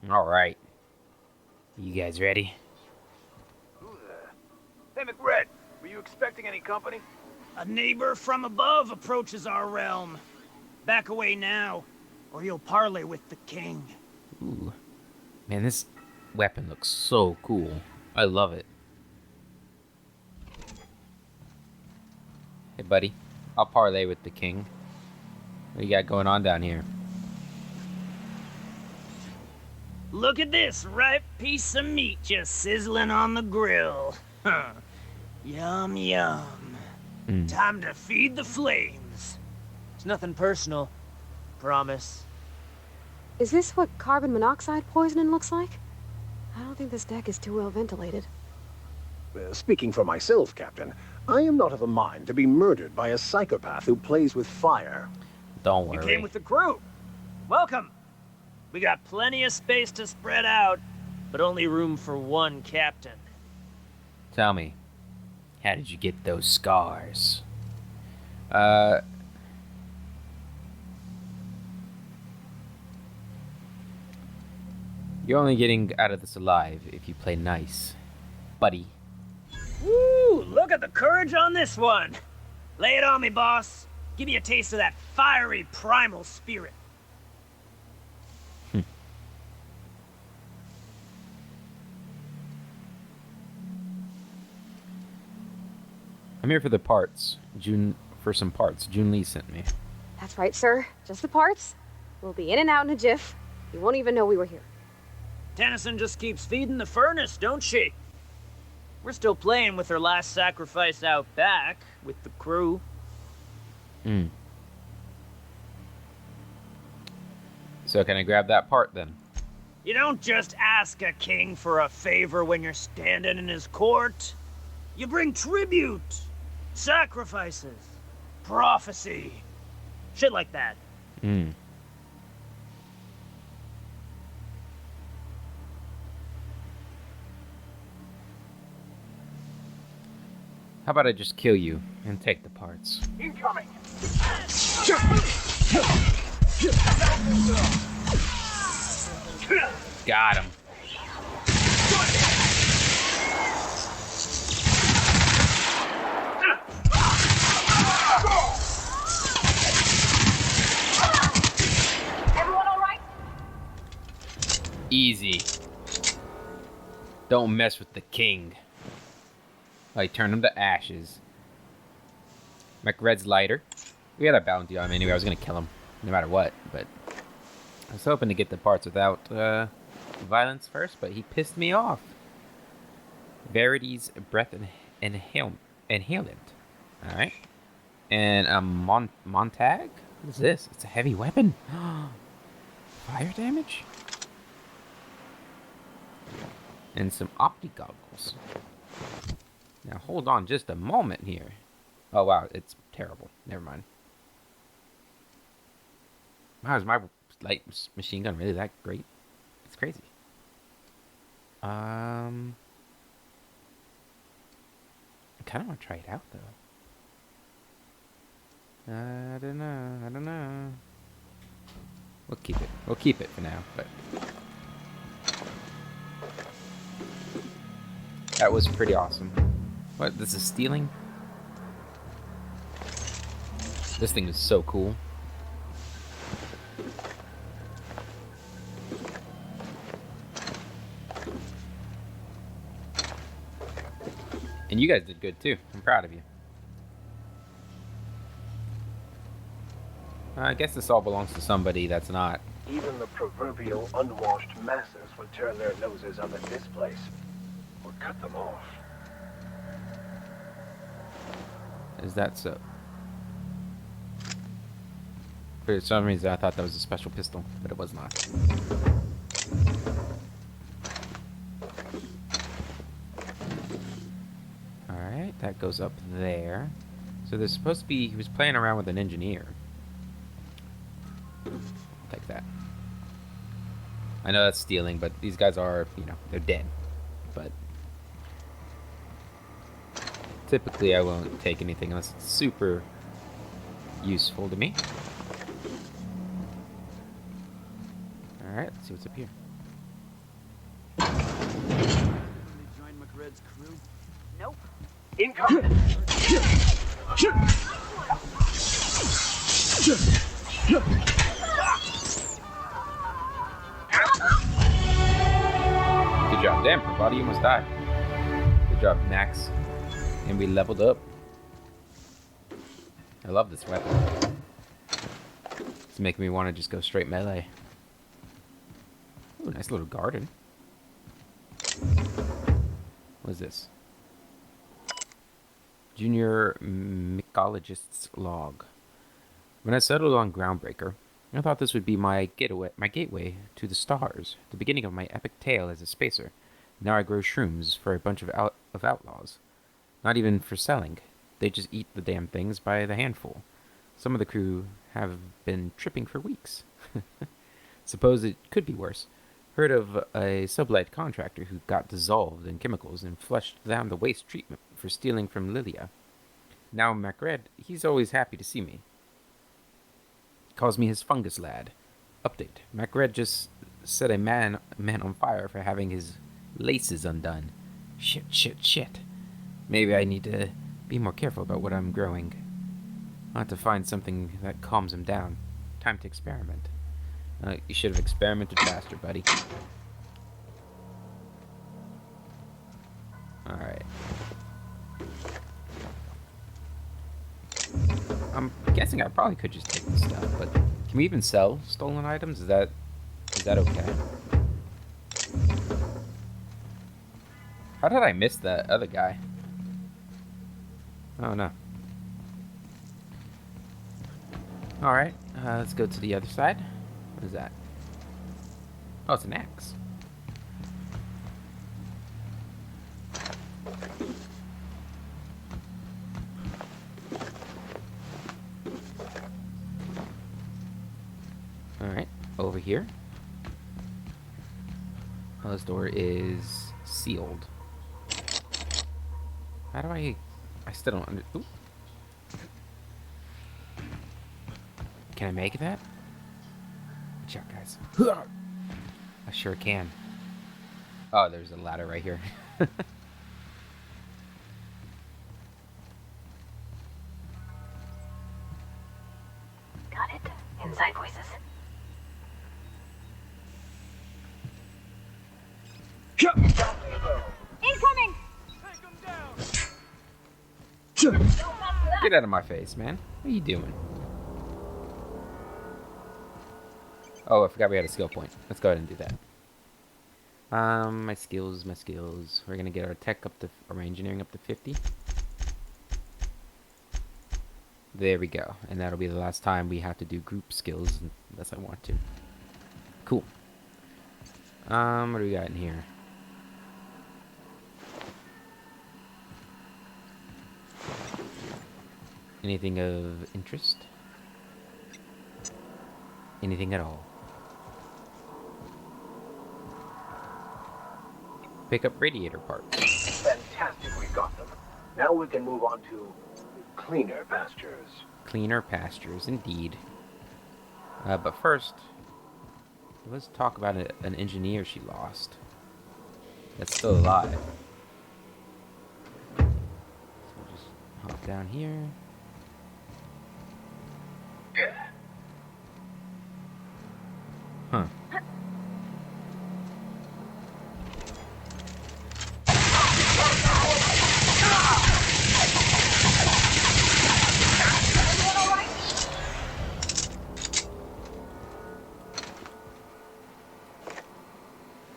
All right. You guys ready? Who the... Hey, McRed, were you expecting any company? A neighbor from above approaches our realm. Back away now, or you'll parley with the king. Ooh. Man, this weapon looks so cool. I love it. Hey, buddy. I'll parlay with the king. What you got going on down here? Look at this ripe piece of meat just sizzling on the grill. Yum, yum. Time to feed the flames. It's nothing personal. Promise. Is this what carbon monoxide poisoning looks like? I don't think this deck is too well ventilated. Speaking for myself, Captain, I am not of a mind to be murdered by a psychopath who plays with fire. Don't You worry. came with the crew. Welcome. We got plenty of space to spread out, but only room for one captain. Tell me, how did you get those scars? You're only getting out of this alive if you play nice, buddy. Woo! Look at the courage on this one. Lay it on me, boss. Give me a taste of that fiery primal spirit. I'm here for the parts. For some parts. Jun Lee sent me. That's right, sir. Just the parts. We'll be in and out in a jiff. You won't even know we were here. Tennyson just keeps feeding the furnace, don't she? We're still playing with her last sacrifice out back, with the crew. So can I grab that part then? You don't just ask a king for a favor when you're standing in his court. You bring tribute, sacrifices, prophecy, shit like that. How about I just kill you and take the parts? Incoming! Got him. Everyone all right? Easy. Don't mess with the king. I turn him to ashes. McRed's lighter. We had a bounty on him anyway. I was gonna kill him no matter what, but I was hoping to get the parts without violence first, but he pissed me off. Verity's breath inhalant. All right, and a Montag. What is this? It's a heavy weapon. Fire damage. And some opti goggles. Now hold on just a moment here. Oh wow, it's terrible. Never mind. Wow, is my light machine gun really that great? It's crazy. I kind of want to try it out though. I don't know. We'll keep it. We'll keep it for now, but that was pretty awesome. What, this is stealing? This thing is so cool. And you guys did good too. I'm proud of you. I guess this all belongs to somebody that's not. Even the proverbial unwashed masses would turn their noses up at this place, or cut them off. Is that so? For some reason, I thought that was a special pistol, but it was not. Alright, that goes up there. So there's supposed to be... He was playing around with an engineer. I'll take that. I know that's stealing, but these guys are, you know, they're dead. But typically I won't take anything unless it's super useful to me. Alright, let's see what's up here. McRed's crew? Nope. Incoming! Good job. Damn, her body almost died. Good job, Max. And we leveled up. I love this weapon. It's making me want to just go straight melee. Ooh, nice little garden. What is this? Junior Mycologist's log. When I settled on Groundbreaker, I thought this would be my gateway to the stars, the beginning of my epic tale as a spacer. Now I grow shrooms for a bunch of outlaws. Not even for selling. They just eat the damn things by the handful. Some of the crew have been tripping for weeks. Suppose it could be worse. Heard of a sublight contractor who got dissolved in chemicals and flushed down the waste treatment for stealing from Lilia. Now MacRed, he's always happy to see me. Calls me his fungus lad. Update. MacRed just set a man on fire for having his laces undone. Shit. Maybe I need to be more careful about what I'm growing. I'll have to find something that calms him down. Time to experiment. You should have experimented faster, buddy. Alright. I'm guessing I probably could just take this stuff, but can we even sell stolen items? Is that okay? How did I miss that other guy? Oh no. Alright, let's go to the other side. What is that? Oh, it's an axe. Alright, over here. Oh, this door is sealed. How do I still don't under... Ooh. Can I make that? Watch out, guys. I sure can. Oh, there's a ladder right here. Got it. Inside voices. Incoming! Get out of my face, man. What are you doing? Oh, I forgot we had a skill point. Let's go ahead and do that. My skills. We're gonna get our tech up to, or my engineering up to 50. There we go. And that'll be the last time we have to do group skills, unless I want to. Cool. What do we got in here? Anything of interest? Anything at all? Pick up radiator parts. Fantastic, we got them. Now we can move on to cleaner pastures. Cleaner pastures, indeed. But first, let's talk about an engineer she lost. That's still alive. So we'll just hop down here. Huh.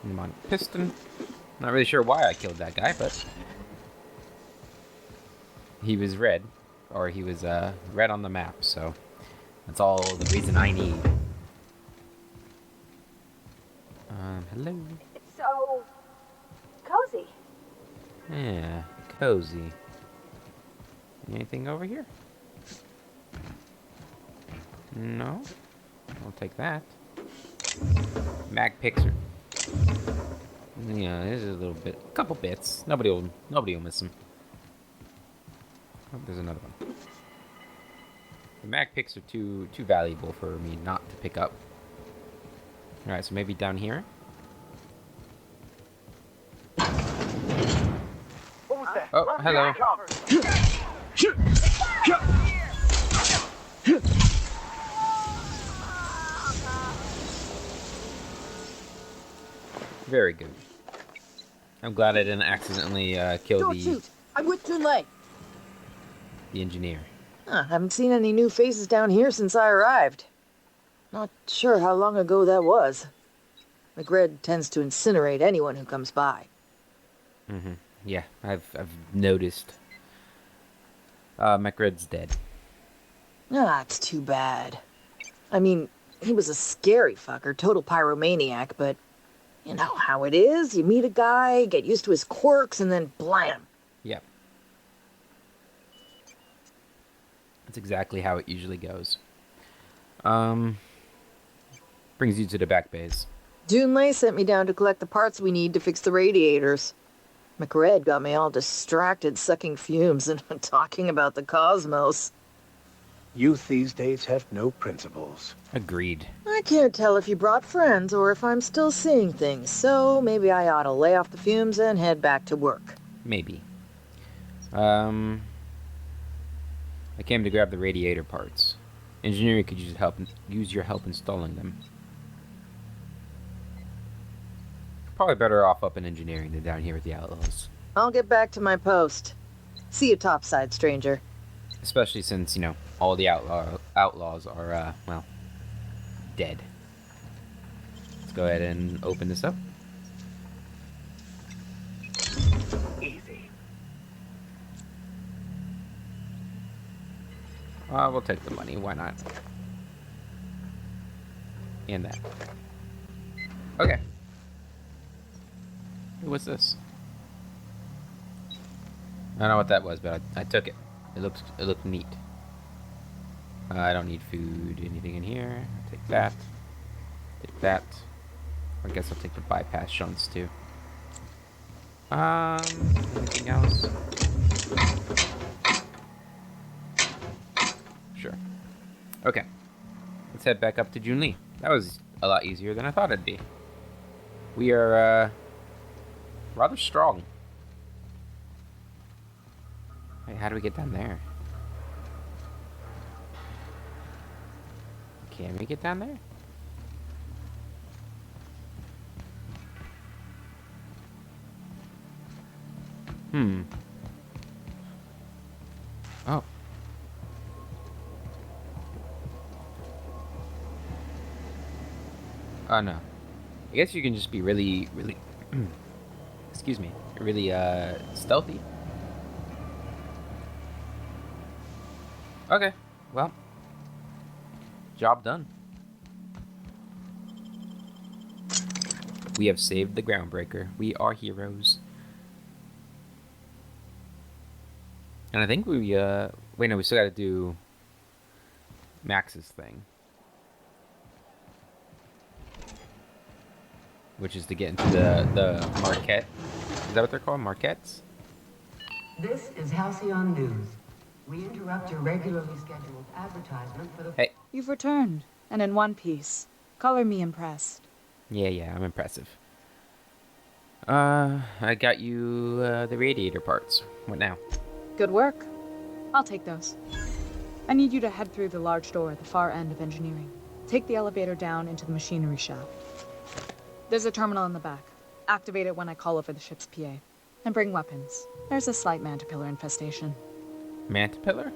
Come on, piston. Not really sure why I killed that guy, but he was red, or he was red on the map, so that's all the reason I need. Hello. It's so cozy. Yeah, cozy. Anything over here? No. I'll take that. Mag Pixar. Yeah, there's a little bit, a couple bits. Nobody will miss them. Oh, there's another one. The mag picks are too valuable for me not to pick up. All right, so maybe down here. Oh, hello. Very good. I'm glad I didn't accidentally kill Don't shoot! I'm with Junlei. the engineer. Haven't seen any new faces down here since I arrived. Not sure how long ago that was. McRed tends to incinerate anyone who comes by. Mm-hmm. Yeah, I've noticed. McRed's dead. It's too bad. I mean, he was a scary fucker, total pyromaniac, but you know how it is. You meet a guy, get used to his quirks, and then blam. Yep. That's exactly how it usually goes. Brings you to the back bays. Junlei sent me down to collect the parts we need to fix the radiators. McRed got me all distracted sucking fumes and talking about the cosmos. Youth these days have no principles. Agreed. I can't tell if you brought friends or if I'm still seeing things, so maybe I ought to lay off the fumes and head back to work. Maybe. I came to grab the radiator parts. Engineering could use your help installing them. Probably better off up in engineering than down here with the outlaws. I'll get back to my post. See you topside, stranger. Especially since, you know, all the outlaws are, well, dead. Let's go ahead and open this up. Easy. We'll take the money, why not? And that. Okay. What's this? I don't know what that was, but I took it. It looked neat. I don't need food, anything in here. I'll take that. Take that. I guess I'll take the bypass shunts too. Anything else? Sure. Okay. Let's head back up to Junlei. That was a lot easier than I thought it'd be. We are, rather strong. Wait, how do we get down there? Can we get down there? Oh. Oh no. I guess you can just be really excuse me, really stealthy. Okay, well, job done. We have saved the Groundbreaker. We are heroes. And I think we wait, no, we still gotta do Max's thing, which is to get into the Marquette. Is that what they're called? Marquettes? This is Halcyon News. We interrupt your regularly scheduled advertisement for the... Hey. You've returned, and in one piece. Color me impressed. Yeah, I'm impressive. I got you the radiator parts. What now? Good work. I'll take those. I need you to head through the large door at the far end of engineering. Take the elevator down into the machinery shaft. There's a terminal in the back. Activate it when I call over the ship's PA. And bring weapons. There's a slight Mantipillar infestation. Mantipillar?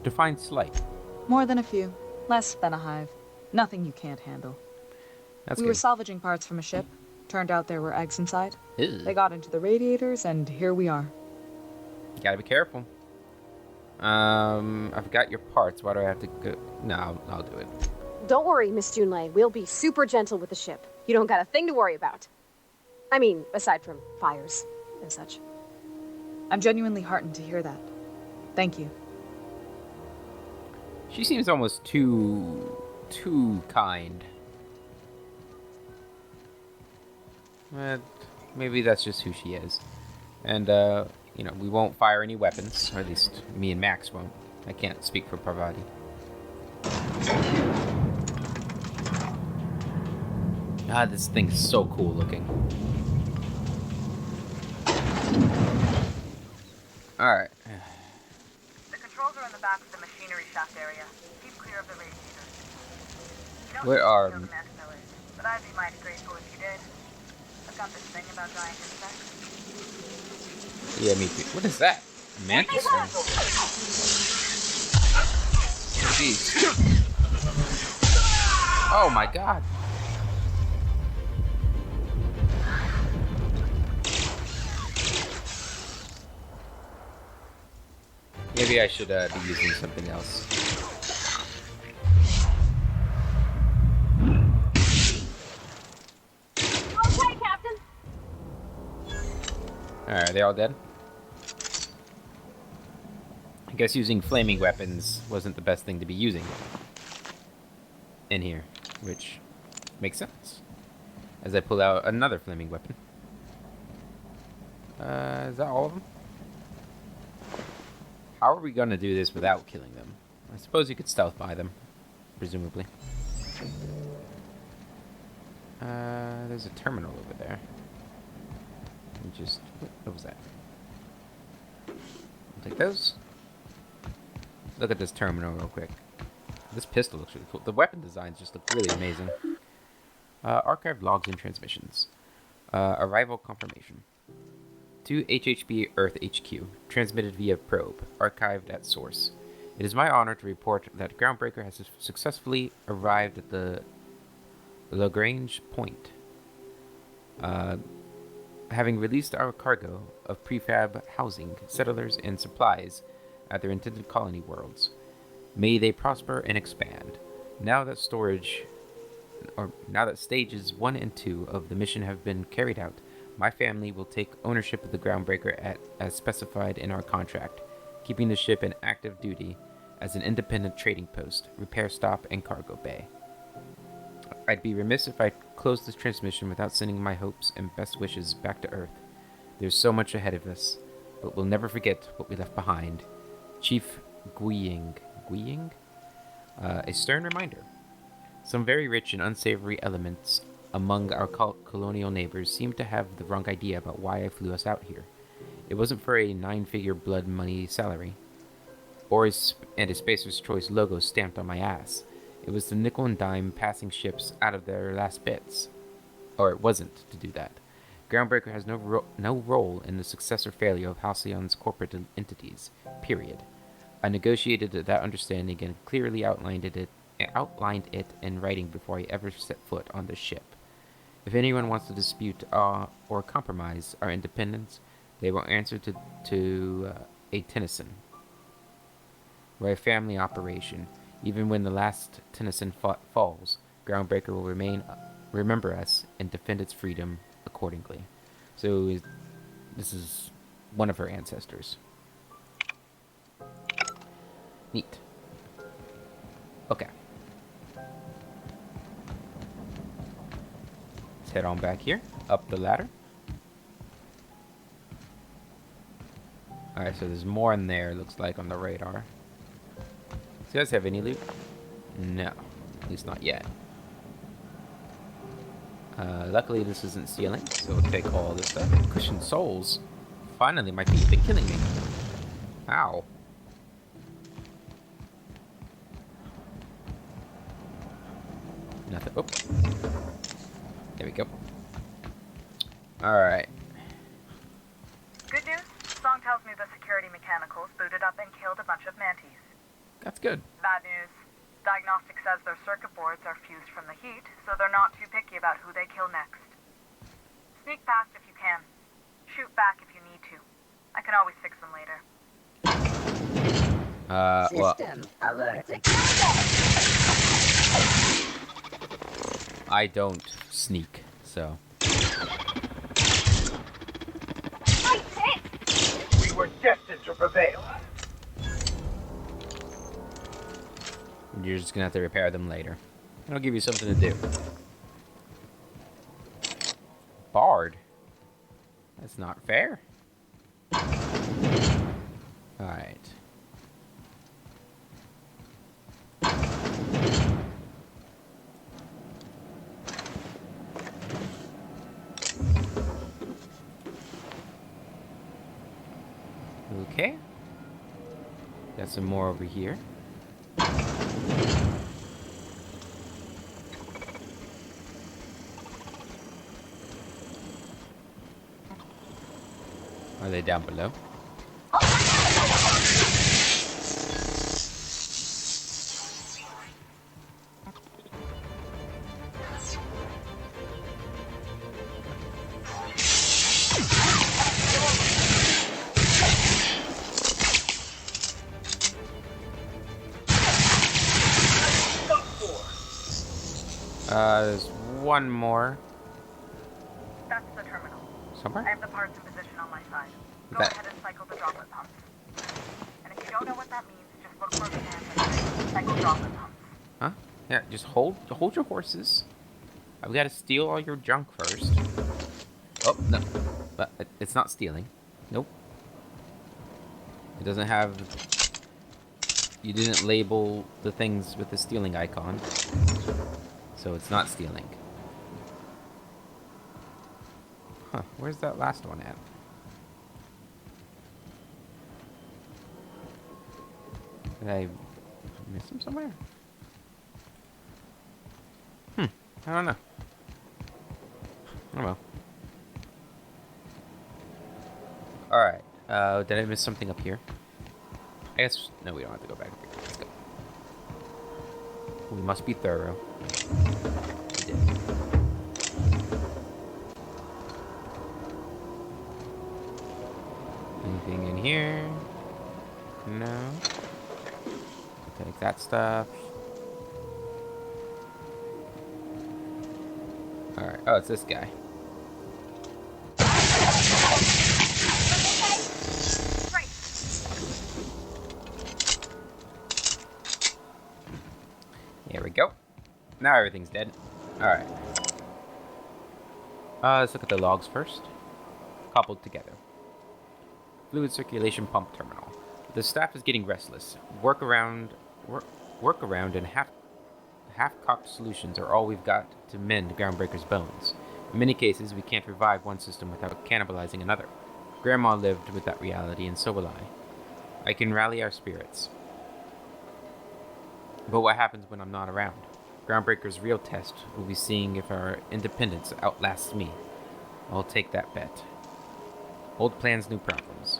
Define slight. More than a few. Less than a hive. Nothing you can't handle. That's We good. were salvaging parts from a ship. Turned out there were eggs inside. Ew. They got into the radiators, and here we are. You gotta be careful. I've got your parts. Why do I have to go? No, I'll do it. Don't worry, Miss Junlei. We'll be super gentle with the ship. You don't got a thing to worry about. I mean, aside from fires and such. I'm genuinely heartened to hear that. Thank you. She seems almost too kind. But maybe that's just who she is. And, you know, we won't fire any weapons. Or at least me and Max won't. I can't speak for Parvati. God, this thing's so cool looking. Alright. The controls are in the back of the machinery shaft area. Keep clear of the radiators. You don't Where need to are... kill the mantis, but I'd be mighty grateful if you did. I've got this thing about giant insects. Yeah, me too. What is that? A mantis? Jeez. Oh my god. Maybe I should be using something else. Okay, Captain. Alright, are they all dead? I guess using flaming weapons wasn't the best thing to be using in here, which makes sense. As I pull out another flaming weapon. Is that all of them? How are we gonna do this without killing them? I suppose you could stealth by them, presumably. There's a terminal over there. What was that? I'll take those. Look at this terminal real quick. This pistol looks really cool. The weapon designs just look really amazing. Archived logs and transmissions. Arrival confirmation. To HHB Earth HQ, transmitted via probe, archived at source. It is my honor to report that Groundbreaker has successfully arrived at the Lagrange point. Having released our cargo of prefab housing, settlers, and supplies at their intended colony worlds. May they prosper and expand. Now that stages 1 and 2 of the mission have been carried out, my family will take ownership of the Groundbreaker as specified in our contract, keeping the ship in active duty as an independent trading post, repair stop, and cargo bay. I'd be remiss if I closed this transmission without sending my hopes and best wishes back to Earth. There's so much ahead of us, but we'll never forget what we left behind. Chief Guiying? A stern reminder. Some very rich and unsavory elements among our colonial neighbors seem to have the wrong idea about why I flew us out here. It wasn't for a 9-figure blood money salary, or a Spacer's Choice logo stamped on my ass. It was the nickel and dime passing ships out of their last bits. Or it wasn't to do that. Groundbreaker has no role in the success or failure of Halcyon's corporate entities. Period. I negotiated that understanding and clearly outlined it in writing before I ever set foot on the ship. If anyone wants to dispute or compromise our independence, they will answer to a Tennyson. We're a family operation. Even when the last Tennyson falls, Groundbreaker will remember us and defend its freedom accordingly. So this is one of her ancestors. Neat. Okay. Let's head on back here, up the ladder. Alright, so there's more in there, looks like, on the radar. Do you guys have any loot? No. At least not yet. Luckily this isn't stealing, so we'll take all this stuff. Cushioned souls. Finally, my feet have been killing me. Ow. Nothing. Oh. There we go. Alright. Good news. Song tells me the security mechanicals booted up and killed a bunch of mantis. That's good. Bad news. Diagnostic says their circuit boards are fused from the heat, so they're not too picky about who they kill next. Sneak past if you can. Shoot back if you need to. I can always fix them later. System alert. I don't sneak, so. We were destined to prevail. You're just gonna have to repair them later. I'll give you something to do. Bard? That's not fair. Alright. Got some more over here. Are they down below? There's one more. That's the terminal. Somewhere? I have the parts in position on my side. Go That- ahead and cycle the droplet pumps. And if you don't know what that means, just look for a command that says cycle droplet pumps. Huh? Yeah, just hold your horses. I've got to steal all your junk first. Oh, no. But it's not stealing. Nope. It doesn't have... You didn't label the things with the stealing icon. So it's not stealing. Huh, where's that last one at? Did I miss him somewhere? I don't know. Oh well. Alright, did I miss something up here? I guess, no, we don't have to go back up here. Let's go. We must be thorough. We did. Anything in here? No. Take that stuff. Alright, oh, it's this guy. There we go. Now everything's dead. Alright. Let's look at the logs first. Coupled together. Fluid circulation pump terminal. The staff is getting restless. Workaround and half-cocked solutions are all we've got to mend Groundbreaker's bones. In many cases, we can't revive one system without cannibalizing another. Grandma lived with that reality, and so will I. I can rally our spirits. But what happens when I'm not around? Groundbreaker's real test will be seeing if our independence outlasts me. I'll take that bet. Old plans, new problems.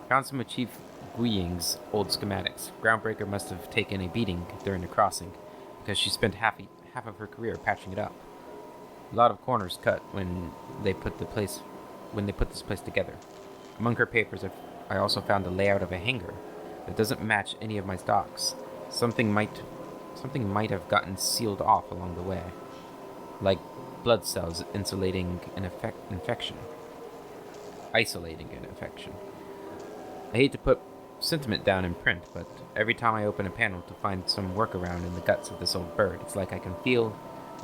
Found some of Chief Guiying's old schematics. Groundbreaker must have taken a beating during the crossing, because she spent half of her career patching it up. A lot of corners cut when they put this place together. Among her papers, I also found the layout of a hangar that doesn't match any of my stocks. Something might have gotten sealed off along the way, like blood cells isolating an infection. I hate to put sentiment down in print, but every time I open a panel to find some workaround in the guts of this old bird, it's like I can feel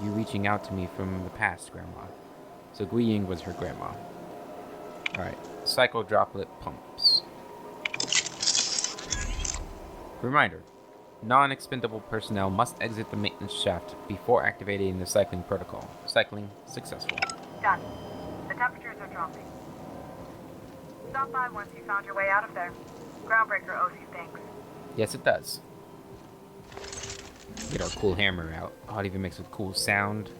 you reaching out to me from the past, Grandma. So Guiying was her grandma. Alright, cycle droplet pumps. Reminder. Non-expendable personnel must exit the maintenance shaft before activating the cycling protocol. Cycling successful. Done. The temperatures are dropping. Stop by once you found your way out of there. Groundbreaker owes you thanks. Yes, it does. Get our cool hammer out. Oh, it even makes a cool sound.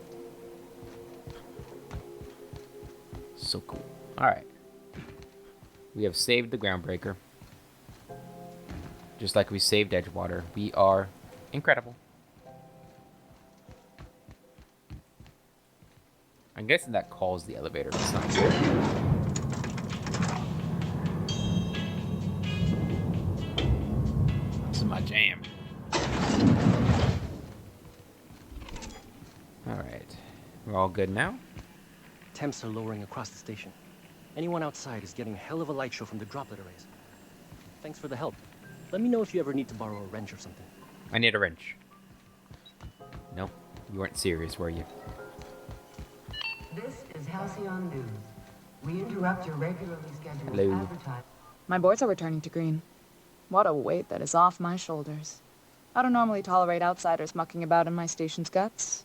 So cool. Alright. We have saved the Groundbreaker. Just like we saved Edgewater. We are incredible. I'm guessing that calls the elevator, but it's not good. This is my jam. Alright. We're all good now? Temps are lowering across the station. Anyone outside is getting a hell of a light show from the droplet arrays. Thanks for the help. Let me know if you ever need to borrow a wrench or something. I need a wrench. No, you weren't serious, were you? This is Halcyon News. We interrupt your regularly scheduled Hello. advertisement. My boards are returning to green. What a weight that is off my shoulders. I don't normally tolerate outsiders mucking about in my station's guts.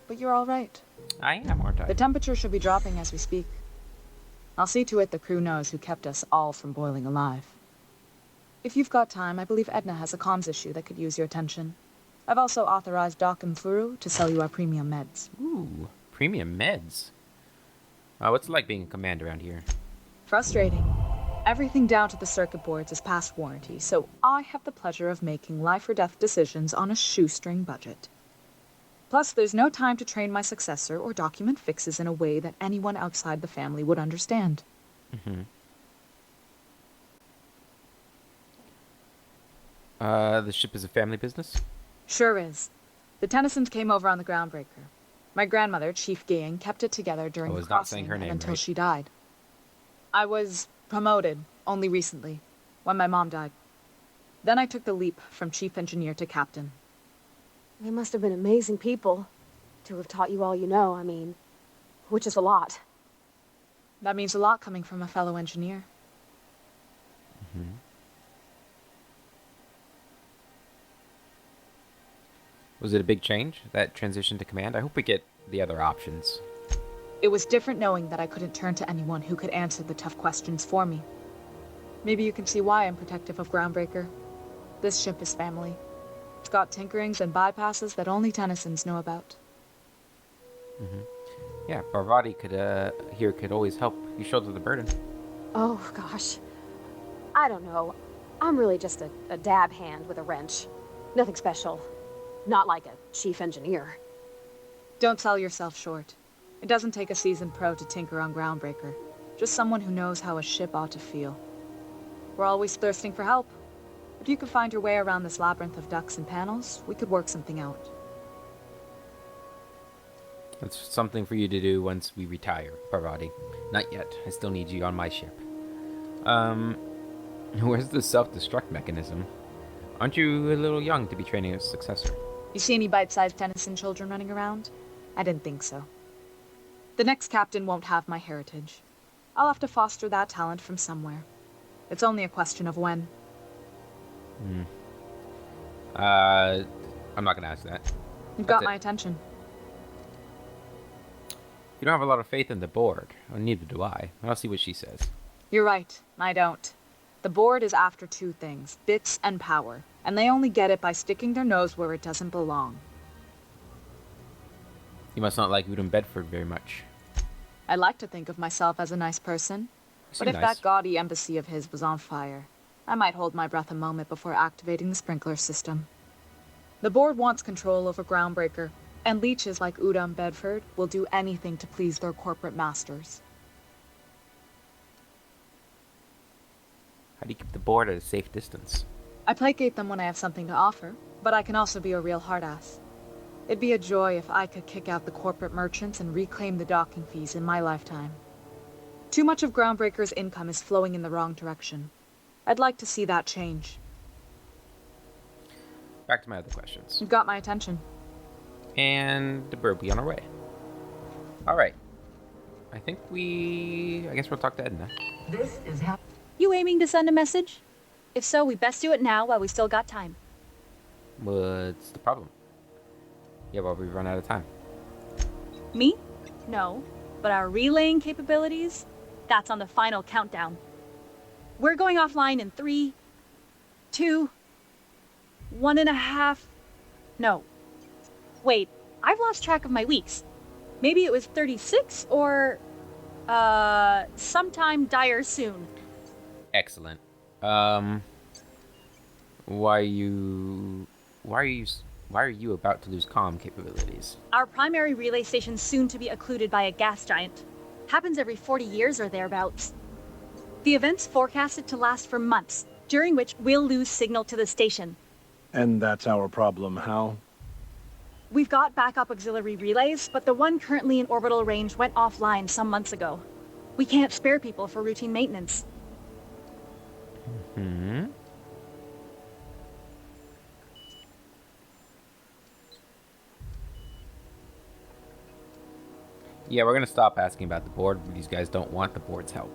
But you're all right. I am, aren't I? The temperature should be dropping as we speak. I'll see to it the crew knows who kept us all from boiling alive. If you've got time, I believe Edna has a comms issue that could use your attention. I've also authorized Doc and Furu to sell you our premium meds. Ooh, premium meds. What's it like being a command around here? Frustrating. Everything down to the circuit boards is past warranty, so I have the pleasure of making life or death decisions on a shoestring budget. Plus, there's no time to train my successor or document fixes in a way that anyone outside the family would understand. Mm-hmm. The ship is a family business? Sure is. The Tennysons came over on the Groundbreaker. My grandmother, Chief Gaying, kept it together during the crossing her name, until right? she died. I was promoted only recently, when my mom died. Then I took the leap from chief engineer to captain. They must have been amazing people to have taught you all you know, I mean, which is a lot. That means a lot coming from a fellow engineer. Mm-hmm. Was it a big change, that transition to command? I hope we get the other options. It was different knowing that I couldn't turn to anyone who could answer the tough questions for me. Maybe you can see why I'm protective of Groundbreaker. This ship is family. It's got tinkerings and bypasses that only Tennysons know about. Mm-hmm. Yeah, Parvati could always help you shoulder the burden. Oh, gosh. I don't know. I'm really just a dab hand with a wrench. Nothing special. Not like a chief engineer. Don't sell yourself short. It doesn't take a seasoned pro to tinker on Groundbreaker. Just someone who knows how a ship ought to feel. We're always thirsting for help. If you could find your way around this labyrinth of ducts and panels, we could work something out. That's something for you to do once we retire, Parvati. Not yet. I still need you on my ship. Where's the self-destruct mechanism? Aren't you a little young to be training a successor? You see any bite-sized Tennyson children running around? I didn't think so. The next captain won't have my heritage. I'll have to foster that talent from somewhere. It's only a question of when. I'm not gonna ask that. You've got my attention. You don't have a lot of faith in the Borg. Well, neither do I. I'll see what she says. You're right. I don't. The board is after two things, bits and power, and they only get it by sticking their nose where it doesn't belong. You must not like Udom Bedford very much. I like to think of myself as a nice person, but if that gaudy embassy of his was on fire, I might hold my breath a moment before activating the sprinkler system. The board wants control over Groundbreaker, and leeches like Udom Bedford will do anything to please their corporate masters. How do you keep the board at a safe distance? I placate them when I have something to offer, but I can also be a real hard-ass. It'd be a joy if I could kick out the corporate merchants and reclaim the docking fees in my lifetime. Too much of Groundbreaker's income is flowing in the wrong direction. I'd like to see that change. Back to my other questions. You've got my attention. And we'll be on our way. Alright. I guess we'll talk to Edna. This is how... You aiming to send a message? If so, we best do it now while we still got time. What's the problem? Yeah, well, we've run out of time. Me? No. But our relaying capabilities? That's on the final countdown. We're going offline in 3, 2, 1.5... No. Wait, I've lost track of my weeks. Maybe it was 36 or... sometime dire soon. Excellent. Why are you about to lose comm capabilities? Our primary relay station's soon to be occluded by a gas giant. Happens every 40 years or thereabouts. The event's forecasted to last for months, during which we'll lose signal to the station. And that's our problem, how? We've got backup auxiliary relays, but the one currently in orbital range went offline some months ago. We can't spare people for routine maintenance. Hmm? Yeah, we're gonna stop asking about the board. These guys don't want the board's help.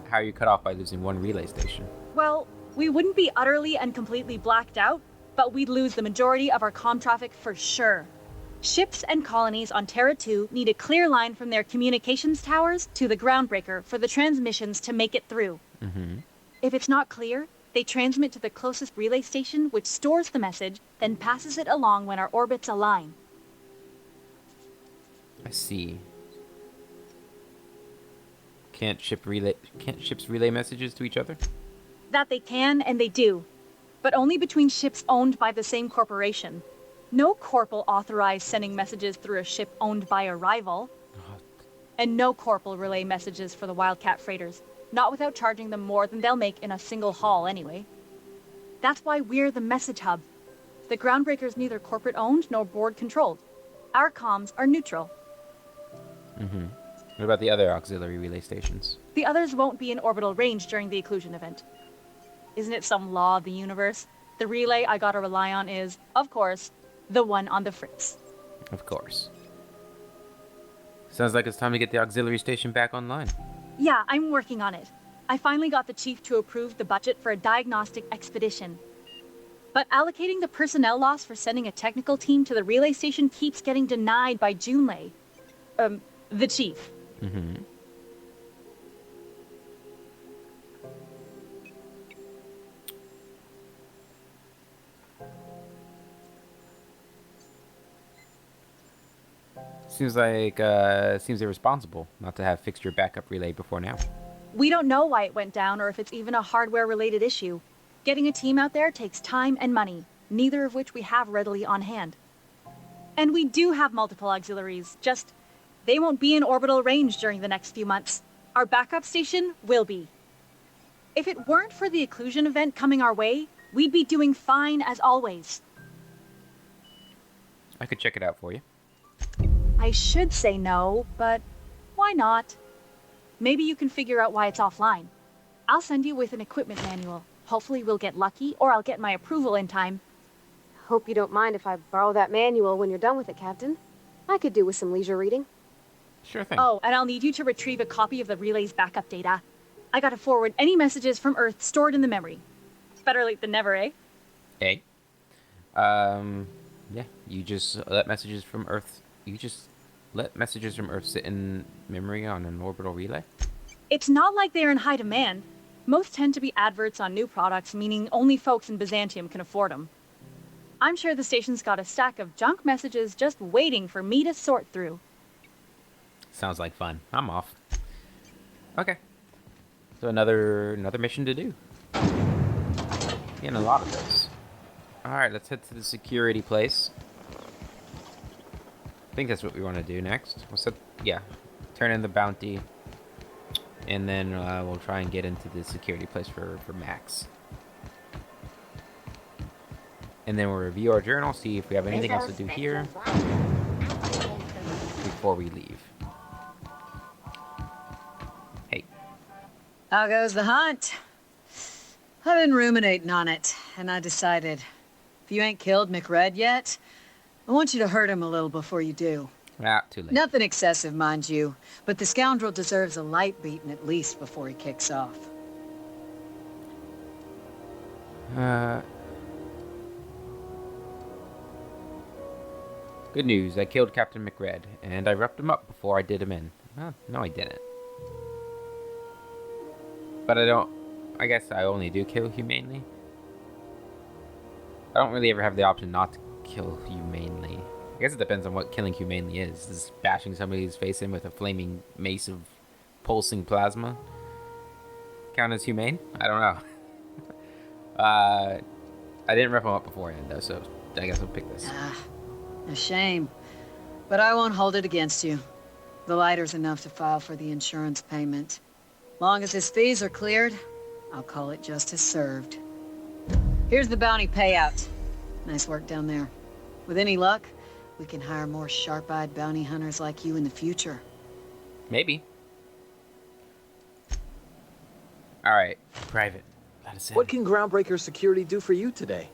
How are you cut off by losing one relay station? Well, we wouldn't be utterly and completely blacked out, but we'd lose the majority of our comm traffic for sure. Ships and colonies on Terra 2 need a clear line from their communications towers to the Groundbreaker for the transmissions to make it through. Mm-hmm. If it's not clear, they transmit to the closest relay station, which stores the message, then passes it along when our orbits align. I see. Can't ships relay messages to each other? That they can, and they do. But only between ships owned by the same corporation. No corp will authorize sending messages through a ship owned by a rival. And no corp will relay messages for the Wildcat freighters, not without charging them more than they'll make in a single haul anyway. That's why we're the message hub. The Groundbreaker's neither corporate owned nor board controlled. Our comms are neutral. Mm-hmm. What about the other auxiliary relay stations? The others won't be in orbital range during the occlusion event. Isn't it some law of the universe? The relay I gotta rely on is, of course, the one on the Fritz. Of course. Sounds like it's time to get the auxiliary station back online. Yeah, I'm working on it. I finally got the chief to approve the budget for a diagnostic expedition. But allocating the personnel loss for sending a technical team to the relay station keeps getting denied by Junlei. The chief. Mm-hmm. Seems irresponsible not to have fixed your backup relay before now. We don't know why it went down or if it's even a hardware-related issue. Getting a team out there takes time and money, neither of which we have readily on hand. And we do have multiple auxiliaries, just they won't be in orbital range during the next few months. Our backup station will be. If it weren't for the occlusion event coming our way, we'd be doing fine as always. I could check it out for you. I should say no, but why not? Maybe you can figure out why it's offline. I'll send you with an equipment manual. Hopefully we'll get lucky, or I'll get my approval in time. Hope you don't mind if I borrow that manual when you're done with it, Captain. I could do with some leisure reading. Sure thing. Oh, and I'll need you to retrieve a copy of the relay's backup data. I gotta forward any messages from Earth stored in the memory. Better late than never, eh? Eh? Yeah, you just let messages from Earth... sit in memory on an orbital relay? It's not like they're in high demand. Most tend to be adverts on new products, meaning only folks in Byzantium can afford them. I'm sure the station's got a stack of junk messages just waiting for me to sort through. Sounds like fun. I'm off. Okay. So another mission to do. Getting a lot of those. Alright, let's head to the security place. I think that's what we want to do next. Turn in the bounty. And then we'll try and get into the security place for Max. And then we'll review our journal, see if we have anything else to do here before we leave. Hey. How goes the hunt? I've been ruminating on it, and I decided, if you ain't killed McRed yet, I want you to hurt him a little before you do. Ah, too late. Nothing excessive, mind you, but the scoundrel deserves a light beating at least before he kicks off. Good news, I killed Captain McRed, and I roughed him up before I did him in. No, I didn't. But I guess I only do kill humanely. I don't really ever have the option not to kill humanely. I guess it depends on what killing humanely is. Does bashing somebody's face in with a flaming mace of pulsing plasma count as humane? I don't know. I didn't rough him up beforehand, though, so I guess I'll pick this. A shame. But I won't hold it against you. The lighter's enough to file for the insurance payment. Long as his fees are cleared, I'll call it justice served. Here's the bounty payout. Nice work down there. With any luck, we can hire more sharp-eyed bounty hunters like you in the future. Maybe. Alright, Private. Let us in. What can Groundbreaker Security do for you today?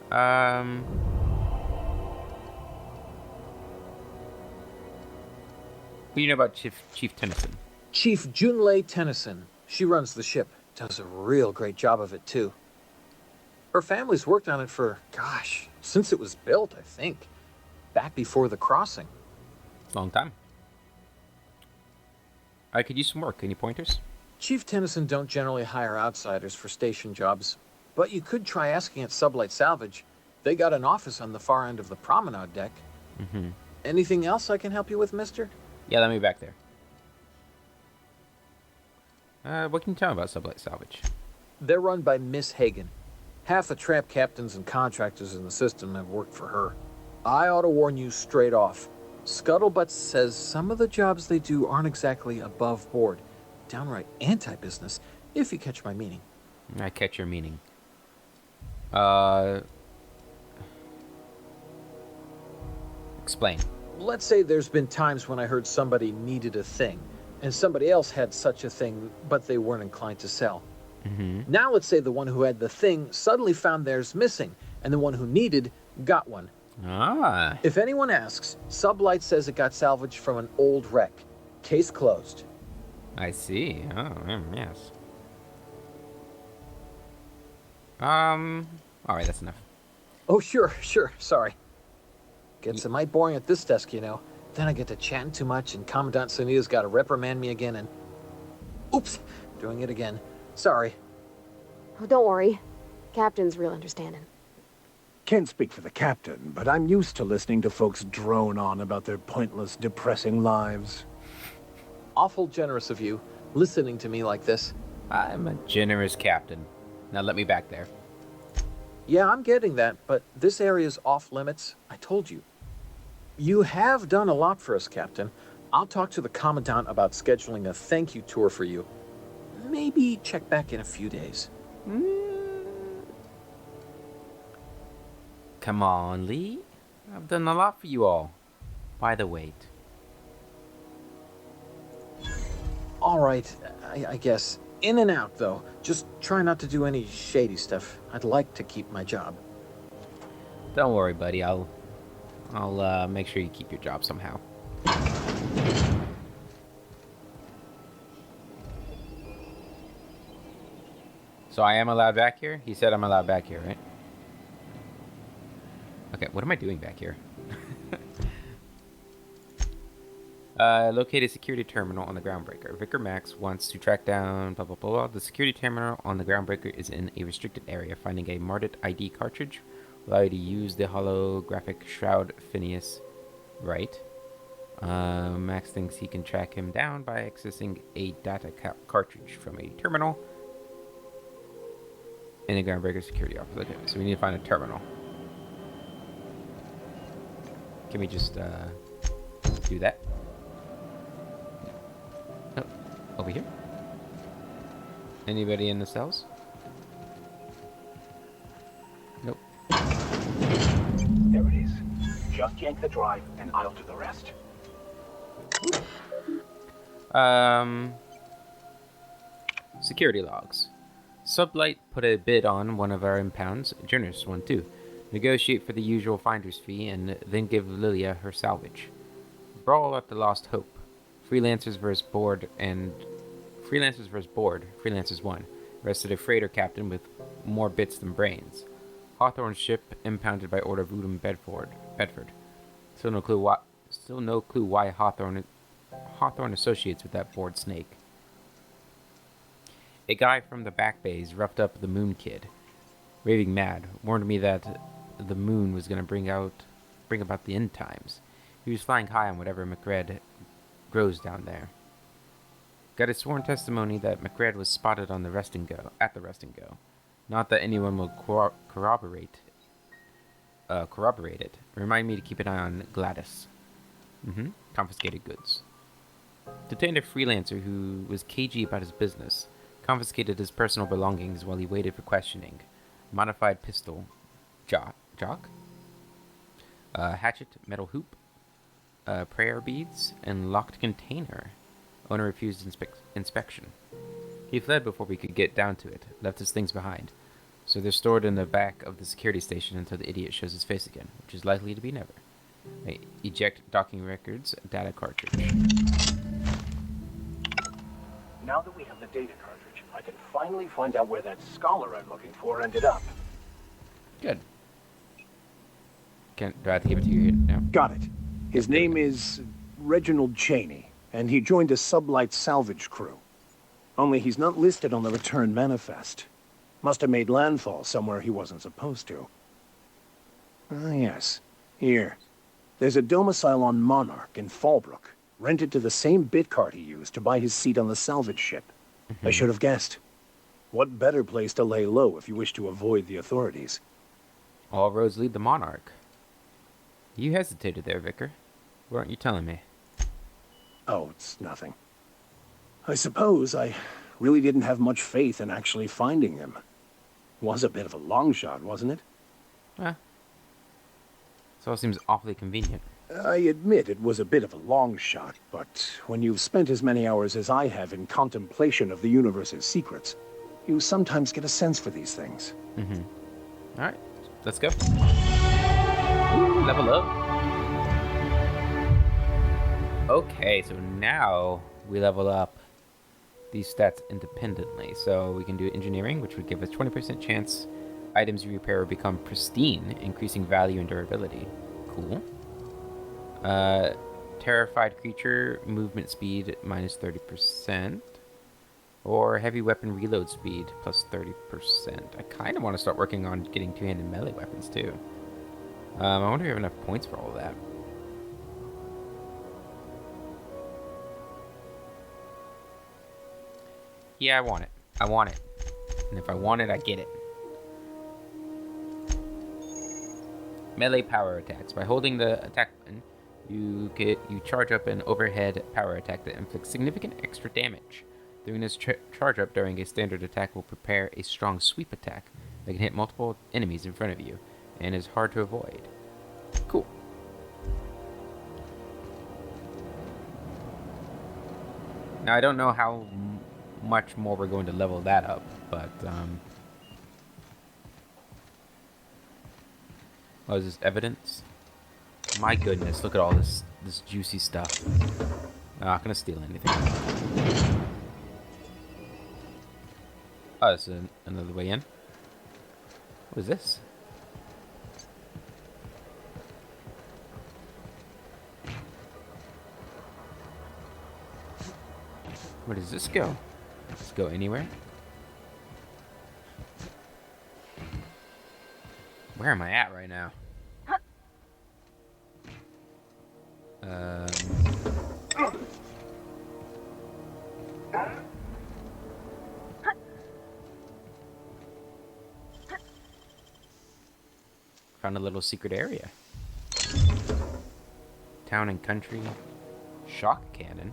What do you know about Chief Tennyson? Chief Junlei Tennyson. She runs the ship. Does a real great job of it, too. Her family's worked on it for, gosh, since it was built, I think. Back before the crossing. Long time. I could use some work. Any pointers? Chief Tennyson don't generally hire outsiders for station jobs, but you could try asking at Sublight Salvage. They got an office on the far end of the promenade deck. Mm-hmm. Anything else I can help you with, mister? Yeah, let me back there. What can you tell me about Sublight Salvage? They're run by Miss Hagen. Half the tramp captains and contractors in the system have worked for her. I ought to warn you straight off. Scuttlebutt says some of the jobs they do aren't exactly above board. Downright anti-business, if you catch my meaning. I catch your meaning. Explain. Let's say there's been times when I heard somebody needed a thing, and somebody else had such a thing, but they weren't inclined to sell. Mm-hmm. Now let's say the one who had the thing suddenly found theirs missing, and the one who needed got one. Ah. If anyone asks, Sublight says it got salvaged from an old wreck. Case closed. I see. Oh, yes. Alright, that's enough. Oh, sure, sorry. Gets a mite boring at this desk, you know. Then I get to chatting too much, and Commandant Sonia's got to reprimand me again, and... Oops! Doing it again. Sorry. Oh, don't worry. Captain's real understanding. Can't speak for the captain, but I'm used to listening to folks drone on about their pointless, depressing lives. Awful generous of you, listening to me like this. I'm a generous captain. Now let me back there. Yeah, I'm getting that, but this area's off limits. I told you. You have done a lot for us, Captain. I'll talk to the Commandant about scheduling a thank you tour for you. Maybe check back in a few days. Come on, Lee. I've done a lot for you all. By the weight. All right, I guess. In and out, though. Just try not to do any shady stuff. I'd like to keep my job. Don't worry, buddy. I'll make sure you keep your job somehow. So I am allowed back here? He said I'm allowed back here, right? Okay, what am I doing back here? Locate a security terminal on the Groundbreaker. Vicar Max wants to track down blah blah blah blah. The security terminal on the Groundbreaker is in a restricted area. Finding a Mardit ID cartridge will allow you to use the holographic Shroud Phineas. Right. Max thinks he can track him down by accessing a data cartridge from a terminal in the Groundbreaker security office. Okay, so we need to find a terminal. Can we just do that? Oh, over here? Anybody in the cells? Nope. There it is. Just yank the drive, and I'll do the rest. Security logs. Sublight put a bid on one of our impounds, a generous one too. Negotiate for the usual finder's fee, and then give Lilia her salvage. Brawl at the Lost Hope. Freelancers vs. Board, and Freelancers won. Arrested a freighter captain with more bits than brains. Hawthorne's ship impounded by order of Udom Bedford. Still no clue why Hawthorne associates with that bored snake. A guy from the back bays roughed up the Moon Kid. Raving mad, warned me that the moon was going to bring about the end times. He was flying high on whatever McRed grows down there. Got a sworn testimony that McRed was spotted on the rest and go. Not that anyone will corroborate it. Remind me to keep an eye on Gladys. Confiscated goods. Detained a freelancer who was cagey about his business. Confiscated his personal belongings while he waited for questioning. Modified pistol. Jock? Hatchet, metal hoop, prayer beads, and locked container. Owner refused inspection. He fled before we could get down to it, left his things behind. So they're stored in the back of the security station until the idiot shows his face again, which is likely to be never. Eject docking records, data cartridge. Now that we have the data cartridge, I can finally find out where that scholar I'm looking for ended up. Good. Do I have to give it to you here now? Got it. His name is Reginald Cheney, and he joined a Sublight salvage crew. Only he's not listed on the return manifest. Must have made landfall somewhere he wasn't supposed to. Ah, yes. Here. There's a domicile on Monarch in Fallbrook, rented to the same bit card he used to buy his seat on the salvage ship. I should have guessed. What better place to lay low if you wish to avoid the authorities? All roads lead to Monarch. You hesitated there, Vicar. What aren't you telling me? Oh, it's nothing. I suppose I really didn't have much faith in actually finding him. Was a bit of a long shot, wasn't it? This all seems awfully convenient. I admit it was a bit of a long shot, but when you've spent as many hours as I have in contemplation of the universe's secrets, you sometimes get a sense for these things. Alright, let's go. Level up. Okay, so now we level up these stats independently. So we can do engineering, which would give us 20% chance items you repair will become pristine, increasing value and durability. Cool. Terrified creature, movement speed minus 30%. Or heavy weapon reload speed plus 30%. I kind of want to start working on getting two-handed melee weapons too. I wonder if we have enough points for all of that. Yeah, I want it. I want it. And if I want it, I get it. Melee power attacks. By holding the attack button, you charge up an overhead power attack that inflicts significant extra damage. Doing this charge up during a standard attack will prepare a strong sweep attack that can hit multiple enemies in front of you and is hard to avoid. Cool. Now I don't know how much more we're going to level that up, but oh, is this evidence? My goodness, look at all this juicy stuff. I'm not gonna steal anything. Oh, this is another way in. What is this? Where does this go? Does this go anywhere? Where am I at right now? Found a little secret area. Town and country. Shock cannon.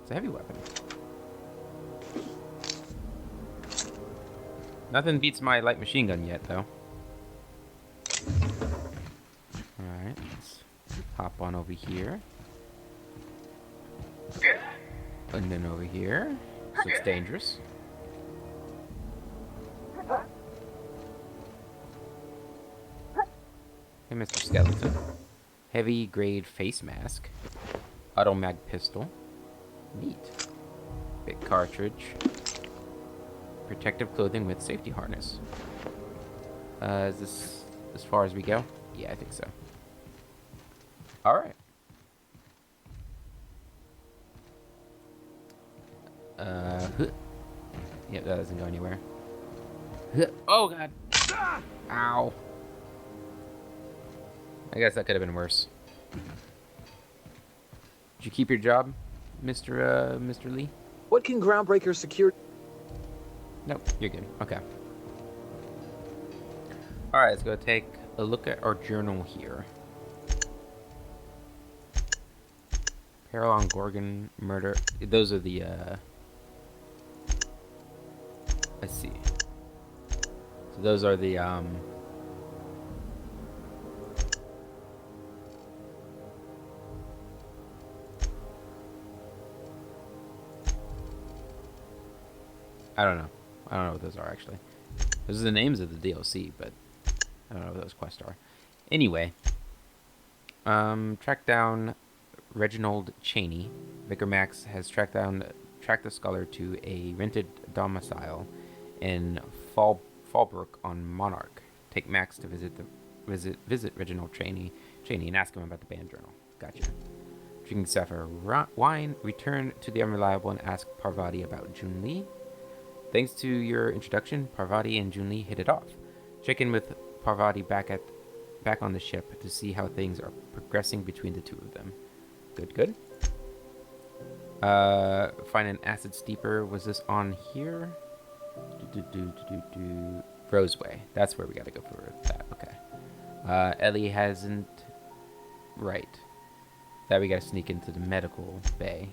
It's a heavy weapon. Nothing beats my light machine gun yet, though. Alright, let's hop on over here. And then over here. So it's dangerous. Hey, Mr. Skeleton. Heavy grade face mask. Auto mag pistol. Neat. Big cartridge. Protective clothing with safety harness. Is this as far as we go? Yeah, I think so. Alright. Yep, that doesn't go anywhere. Oh, God. Ow. I guess that could have been worse. Did you keep your job, Mr. Lee? What can Groundbreaker secure? Nope, you're good. Okay. Alright, let's go take a look at our journal here. Paralon Gorgon murder. Those are the, let's see. So those are the, I don't know. I don't know what those are, actually. Those are the names of the DLC, but I don't know what those quests are. Anyway. Track down Reginald Cheney. Vicar Max has tracked the scholar to a rented domicile in Fallbrook on Monarch. Take Max to visit Reginald Cheney and ask him about the band journal. Gotcha. Drinking sapphire wine, return to the Unreliable and ask Parvati about Jun Lee. Thanks to your introduction, Parvati and Junli hit it off. Check in with Parvati back on the ship to see how things are progressing between the two of them. Good, good. Find an acid steeper. Was this on here? Roseway. That's where we gotta go for that. Okay. Ellie hasn't. Right. That we gotta sneak into the medical bay.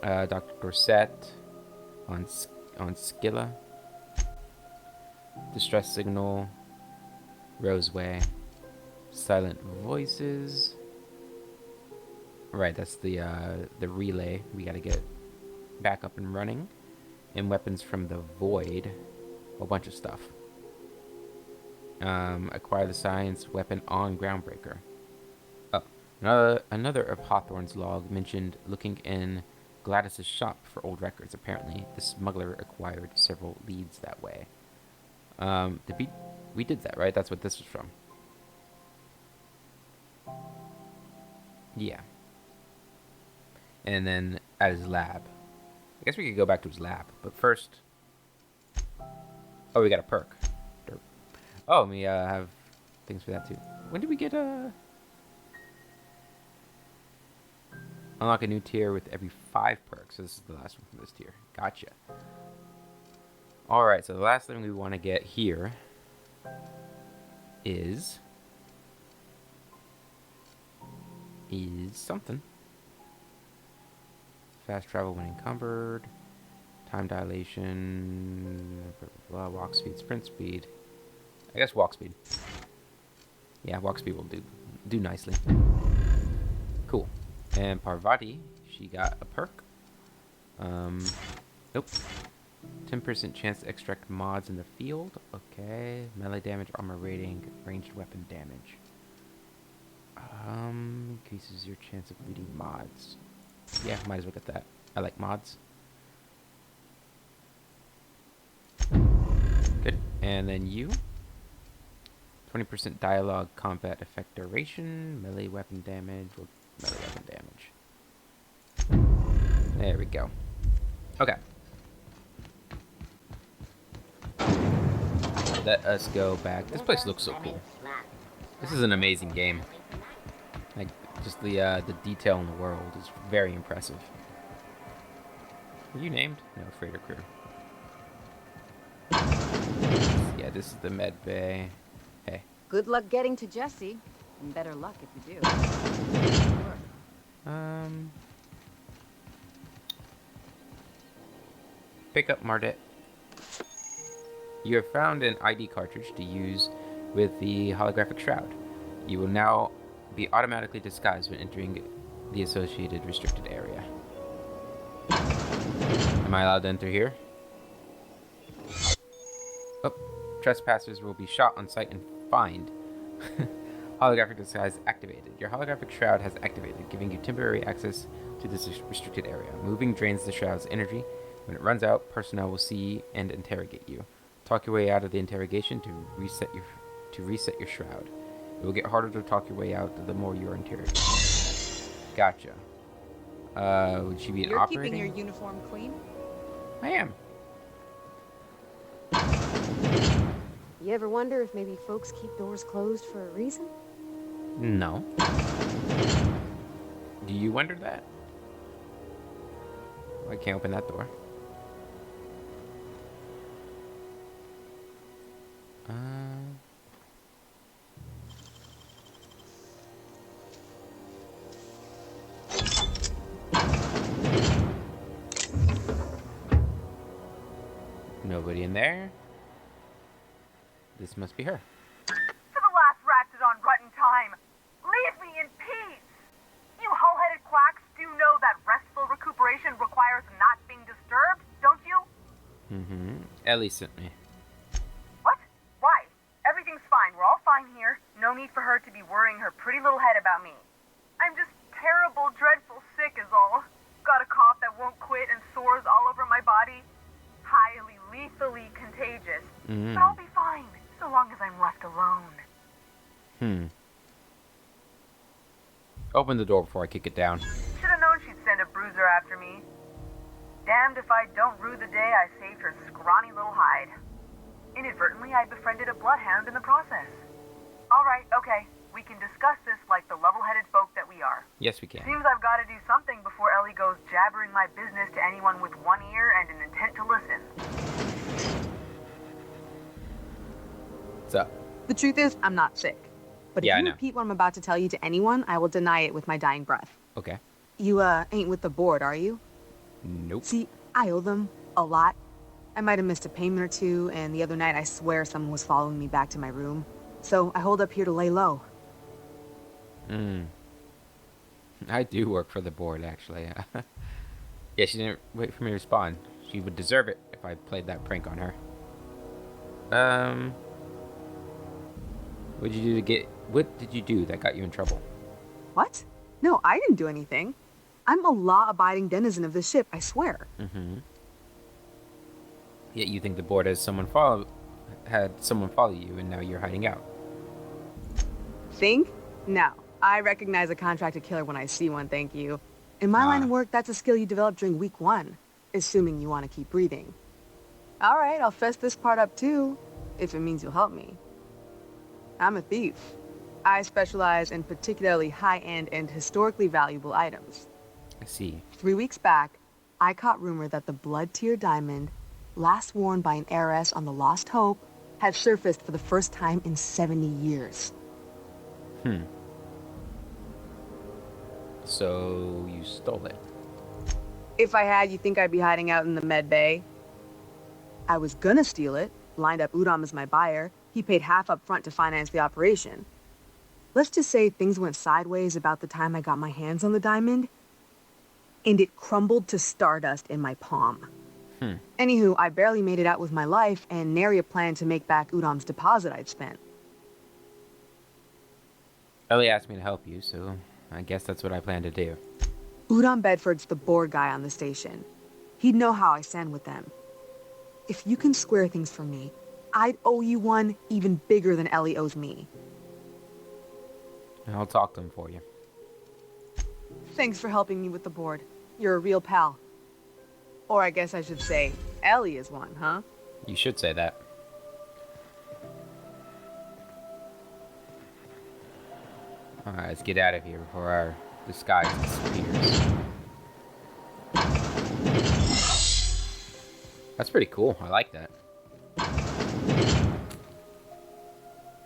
Dr. Dorset on Skilla. Distress signal. Roseway. Silent voices. Right, that's the relay. We gotta get back up and running. And weapons from the void. A bunch of stuff. Acquire the science weapon on Groundbreaker. Oh, another of Hawthorne's log mentioned looking in Gladys's shop for old records. Apparently, the smuggler acquired several leads that way. We did that, right? That's what this was from. Yeah. And then at his lab. I guess we could go back to his lab, but first. Oh, we got a perk. Derp. Oh, we have things for that too. When did we get unlock a new tier with every 5 perks? So this is the last one from this tier. Gotcha. Alright, so the last thing we want to get here is something. Fast travel when encumbered. Time dilation. Blah, blah, blah, walk speed, sprint speed. I guess walk speed. Yeah, walk speed will do nicely. Cool. And Parvati, she got a perk. Nope. 10% chance to extract mods in the field. Okay. Melee damage, armor rating, ranged weapon damage. Increases your chance of reading mods. Yeah, might as well get that. I like mods. Good. And then you. 20% dialogue, combat effect duration, melee weapon damage, or melee weapon damage. There we go. Okay. Let us go back. This place looks so cool. This is an amazing game. Like, just the detail in the world is very impressive. Were you named? No, freighter crew. Yeah, this is the med bay. Hey. Good luck getting to Jesse, and better luck if you do. Pick up Mardet. You have found an ID cartridge to use with the holographic shroud. You will now be automatically disguised when entering the associated restricted area. Am I allowed to enter here? Oh, trespassers will be shot on sight and fined. Holographic disguise activated. Your holographic shroud has activated, giving you temporary access to this restricted area. Moving drains the shroud's energy. When it runs out, personnel will see and interrogate you. Talk your way out of the interrogation to reset your shroud. It will get harder to talk your way out the more you are interrogated. Gotcha. Would she be an operating? You're keeping your uniform clean? I am. You ever wonder if maybe folks keep doors closed for a reason? No. Do you wonder that? I can't open that door. Nobody in there. This must be her. To the last ratchet on rotten time, leave me in peace! You hull-headed quacks do know that restful recuperation requires not being disturbed, don't you? Mm-hmm. Ellie sent me. What? Why? Everything's fine. We're all fine here. No need for her to be worrying her pretty little head about me. I'm just terrible, dreadful sick is all. Got a cough that won't quit and sores all over my body. Highly, lethally contagious. But I'll be fine, so long as I'm left alone. Open the door before I kick it down. Should have known she'd send a bruiser after me. Damned if I don't rue the day I saved her scrawny little hide. Inadvertently, I befriended a bloodhound in the process. Alright, okay. We can discuss this like the level-headed folk that we are. Yes, we can. Seems I've got to do something before Ellie goes jabbering my business to anyone with one ear and an intent to listen. What's up? The truth is, I'm not sick. But if Yeah, I you know. repeat what I'm about to tell you to anyone, I will deny it with my dying breath. Okay. You, ain't with the board, are you? Nope. See, I owe them a lot. I might have missed a payment or two, and the other night I swear someone was following me back to my room. So I hold up here to lay low. I do work for the board, actually. Yeah, she didn't wait for me to respond. She would deserve it if I played that prank on her. What did you do that got you in trouble? What? No, I didn't do anything. I'm a law-abiding denizen of this ship, I swear. Yet you think the board had someone follow you, and now you're hiding out. Think? No. I recognize a contracted killer when I see one, thank you. In my line of work, that's a skill you develop during week 1, assuming you want to keep breathing. All right, I'll fess this part up too, if it means you'll help me. I'm a thief. I specialize in particularly high-end and historically valuable items. I see. 3 weeks back, I caught rumor that the Blood Tier diamond, last worn by an heiress on the Lost Hope, had surfaced for the first time in 70 years. So you stole it. If I had, you think I'd be hiding out in the med bay? I was gonna steal it, lined up Udom as my buyer. He paid half up front to finance the operation. Let's just say things went sideways about the time I got my hands on the diamond, and it crumbled to stardust in my palm. Anywho, I barely made it out with my life, and nary a plan to make back Udom's deposit I'd spent. Ellie asked me to help you, so I guess that's what I plan to do. Udom Bedford's the board guy on the station. He'd know how I stand with them. If you can square things for me, I'd owe you one even bigger than Ellie owes me. I'll talk to him for you. Thanks for helping me with the board. You're a real pal. Or I guess I should say, Ellie is one, huh? You should say that. Alright, let's get out of here before our disguise disappears. That's pretty cool. I like that.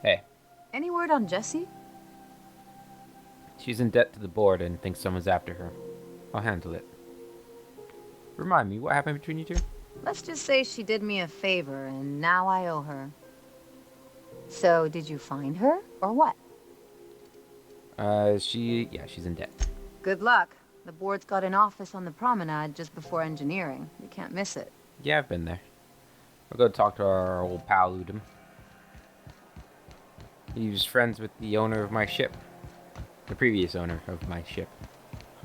Hey. Any word on Jessie? She's in debt to the board and thinks someone's after her. I'll handle it. Remind me, what happened between you two? Let's just say she did me a favor, and now I owe her. So, did you find her, or what? She's in debt. Good luck. The board's got an office on the promenade just before engineering. You can't miss it. Yeah, I've been there. I'll go talk to our old pal Udom. He was friends with the owner of my ship. The previous owner of my ship.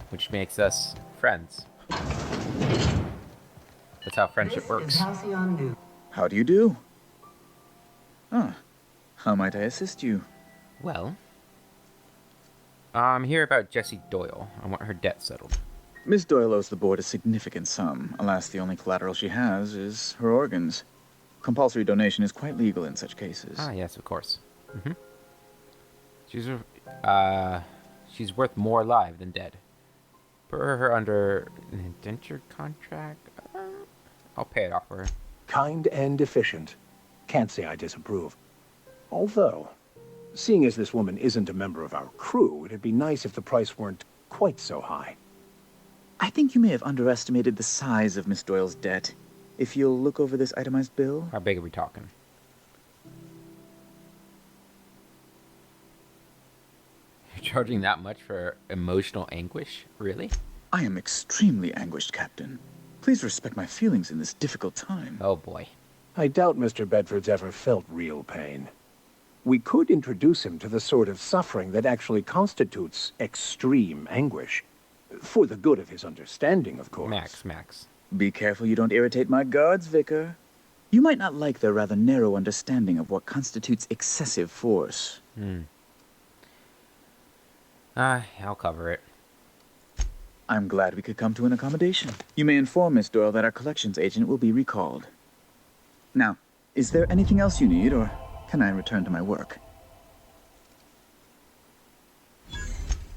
Which makes us friends. That's how friendship works. How do you do? How might I assist you? Well, I'm here about Jessie Doyle. I want her debt settled. Miss Doyle owes the board a significant sum. Alas, the only collateral she has is her organs. Compulsory donation is quite legal in such cases. Ah, yes, of course. She's worth more alive than dead. Put her under an indenture contract. I'll pay it off for her. Kind and efficient. Can't say I disapprove. Although, seeing as this woman isn't a member of our crew, it'd be nice if the price weren't quite so high. I think you may have underestimated the size of Miss Doyle's debt. If you'll look over this itemized bill... How big are we talking? You're charging that much for emotional anguish? Really? I am extremely anguished, Captain. Please respect my feelings in this difficult time. Oh boy. I doubt Mr. Bedford's ever felt real pain. We could introduce him to the sort of suffering that actually constitutes extreme anguish. For the good of his understanding, of course. Max. Be careful you don't irritate my guards, Vicar. You might not like their rather narrow understanding of what constitutes excessive force. I'll cover it. I'm glad we could come to an accommodation. You may inform Miss Doyle that our collections agent will be recalled. Now, is there anything else you need, or can I return to my work?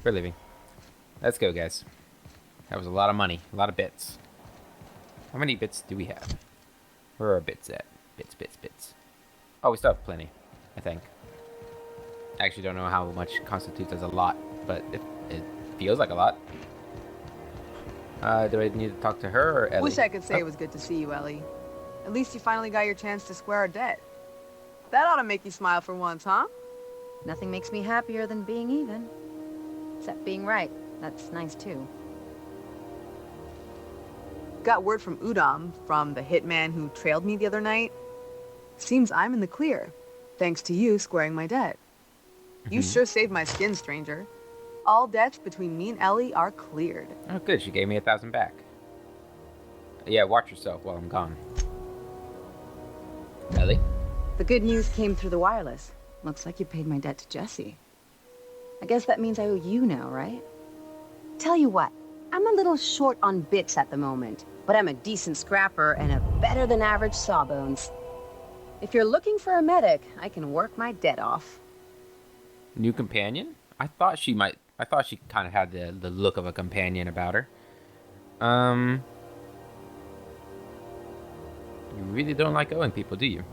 We're leaving. Let's go, guys. That was a lot of money. A lot of bits. How many bits do we have? Where are our bits at? Bits. Oh, we still have plenty, I think. I actually don't know how much constitutes as a lot, but it feels like a lot. Do I need to talk to her or Ellie? Wish I could say it was good to see you, Ellie. At least you finally got your chance to square our debt. That ought to make you smile for once, huh? Nothing makes me happier than being even. Except being right. That's nice, too. Got word from Udom, from the hitman who trailed me the other night. Seems I'm in the clear, thanks to you squaring my debt. You sure saved my skin, stranger. All debts between me and Ellie are cleared. Oh, good. She gave me 1,000 back. Yeah, watch yourself while I'm gone. Ellie? The good news came through the wireless. Looks like you paid my debt to Jesse. I guess that means I owe you now, right? Tell you what, I'm a little short on bits at the moment, but I'm a decent scrapper and a better-than-average sawbones. If you're looking for a medic, I can work my debt off. New companion? I thought she kind of had the look of a companion about her. You really don't like owing people, do you?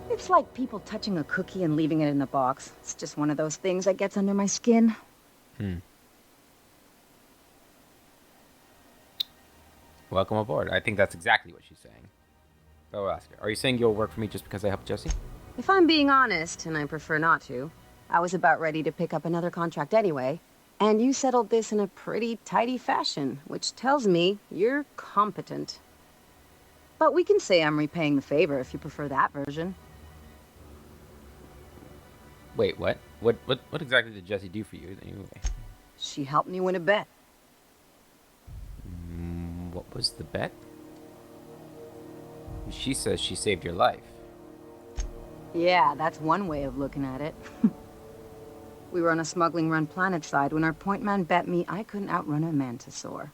It's like people touching a cookie and leaving it in the box. It's just one of those things that gets under my skin. Welcome aboard. I think that's exactly what she's saying. But I'll ask her. Are you saying you'll work for me just because I helped Jesse? If I'm being honest, and I prefer not to, I was about ready to pick up another contract anyway, and you settled this in a pretty tidy fashion, which tells me you're competent. But we can say I'm repaying the favor if you prefer that version. Wait, what? What exactly did Jesse do for you anyway? She helped me win a bet. What was the bet? She says she saved your life. Yeah, that's one way of looking at it. We were on a smuggling run planetside when our point man bet me I couldn't outrun a mantisaur.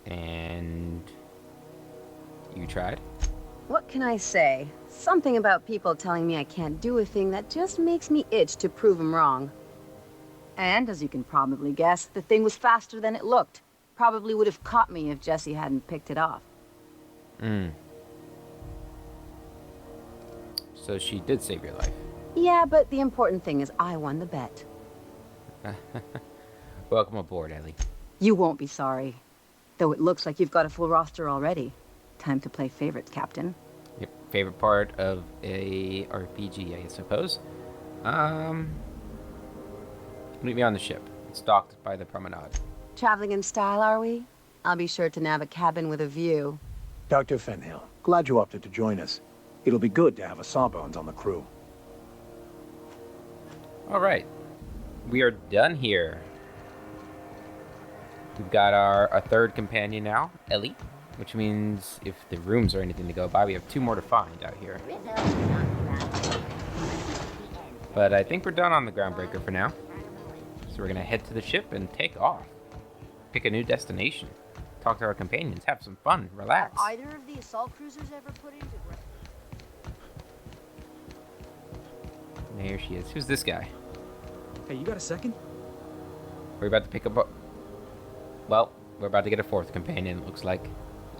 And you tried? What can I say? Something about people telling me I can't do a thing that just makes me itch to prove them wrong. And, as you can probably guess, the thing was faster than it looked. Probably would have caught me if Jesse hadn't picked it off. So she did save your life. Yeah, but the important thing is I won the bet. Welcome aboard, Ellie. You won't be sorry. Though it looks like you've got a full roster already. Time to play favorites, Captain. Yep, favorite part of a RPG, I suppose. Meet me on the ship. It's docked by the promenade. Traveling in style, are we? I'll be sure to nab a cabin with a view. Dr. Fenhill, glad you opted to join us. It'll be good to have a Sawbones on the crew. All right. We are done here. We've got our third companion now, Ellie, which means if the rooms are anything to go by, we have 2 more to find out here. But I think we're done on the Groundbreaker for now. So we're going to head to the ship and take off. Pick a new destination. Talk to our companions. Have some fun. Relax. Have either of the assault cruisers ever put into... There she is. Who's this guy? Hey, you got a second? We're about to pick up a... Well, we're about to get a 4th companion, it looks like.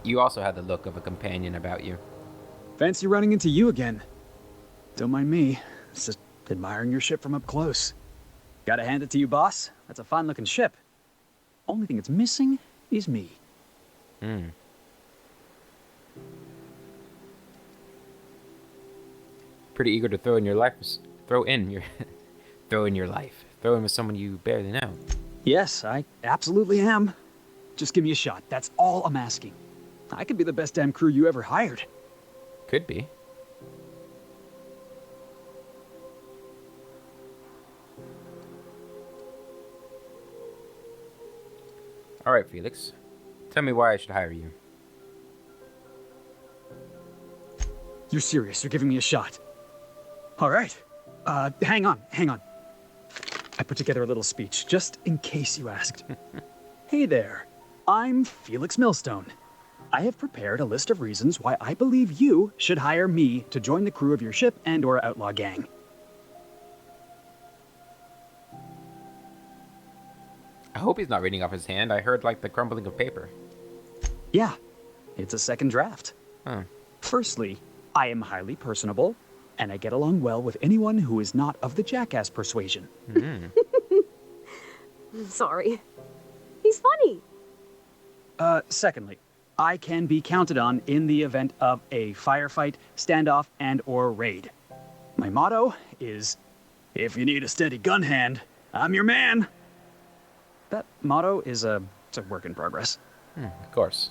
You also had the look of a companion about you. Fancy running into you again. Don't mind me. It's just admiring your ship from up close. Gotta hand it to you, boss. That's a fine-looking ship. Only thing it's missing is me. Pretty eager to throw in your life with someone you barely know. Yes, I absolutely am. Just give me a shot. That's all I'm asking. I could be the best damn crew you ever hired. Could be. All right, Felix. Tell me why I should hire you. You're serious. You're giving me a shot. All right. Hang on. I put together a little speech, just in case you asked. Hey there, I'm Felix Millstone. I have prepared a list of reasons why I believe you should hire me to join the crew of your ship and/or outlaw gang. I hope he's not reading off his hand. I heard, like, the crumbling of paper. Yeah, it's a second draft. Huh. Firstly, I am highly personable, and I get along well with anyone who is not of the jackass persuasion. Sorry. He's funny. Secondly, I can be counted on in the event of a firefight, standoff, and/or raid. My motto is, if you need a steady gun hand, I'm your man. That motto is it's a work in progress. Of course.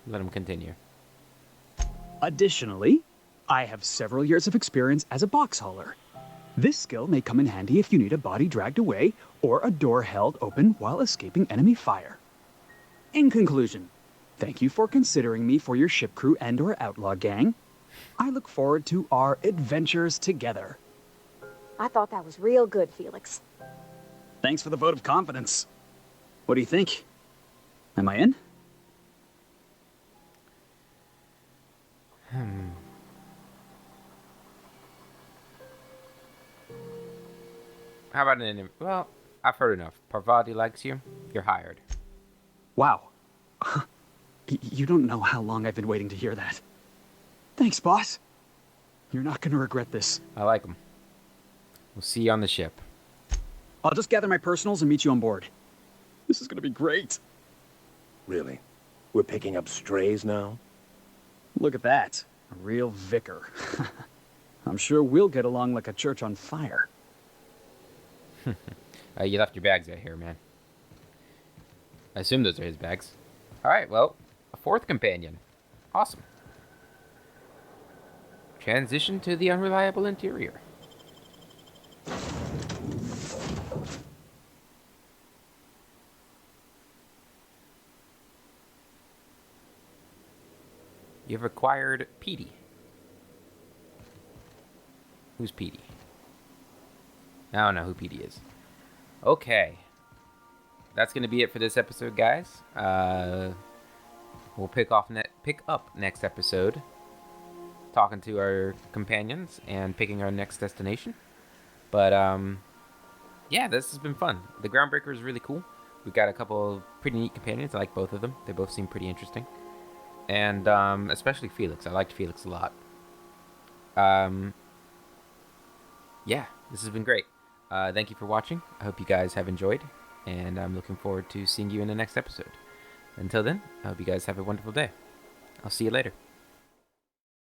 Let him continue. Additionally, I have several years of experience as a box hauler. This skill may come in handy if you need a body dragged away or a door held open while escaping enemy fire. In conclusion, thank you for considering me for your ship crew and/or outlaw gang. I look forward to our adventures together. I thought that was real good, Felix. Thanks for the vote of confidence. What do you think? Am I in? How about well, I've heard enough. Parvati likes you. You're hired. Wow. You don't know how long I've been waiting to hear that. Thanks, boss. You're not going to regret this. I like him. We'll see you on the ship. I'll just gather my personals and meet you on board. This is going to be great. Really? We're picking up strays now? Look at that. A real vicar. I'm sure we'll get along like a church on fire. You left your bags out here, man. I assume those are his bags. Alright, well, a fourth companion. Awesome. Transition to the unreliable interior. You've acquired Petey. Who's Petey? I don't know who Petey is. Okay. That's going to be it for this episode, guys. We'll pick up next episode, talking to our companions and picking our next destination. But, yeah, this has been fun. The Groundbreaker is really cool. We've got a couple of pretty neat companions. I like both of them. They both seem pretty interesting. And especially Felix. I liked Felix a lot. Yeah, this has been great. Thank you for watching. I hope you guys have enjoyed. And I'm looking forward to seeing you in the next episode. Until then, I hope you guys have a wonderful day. I'll see you later.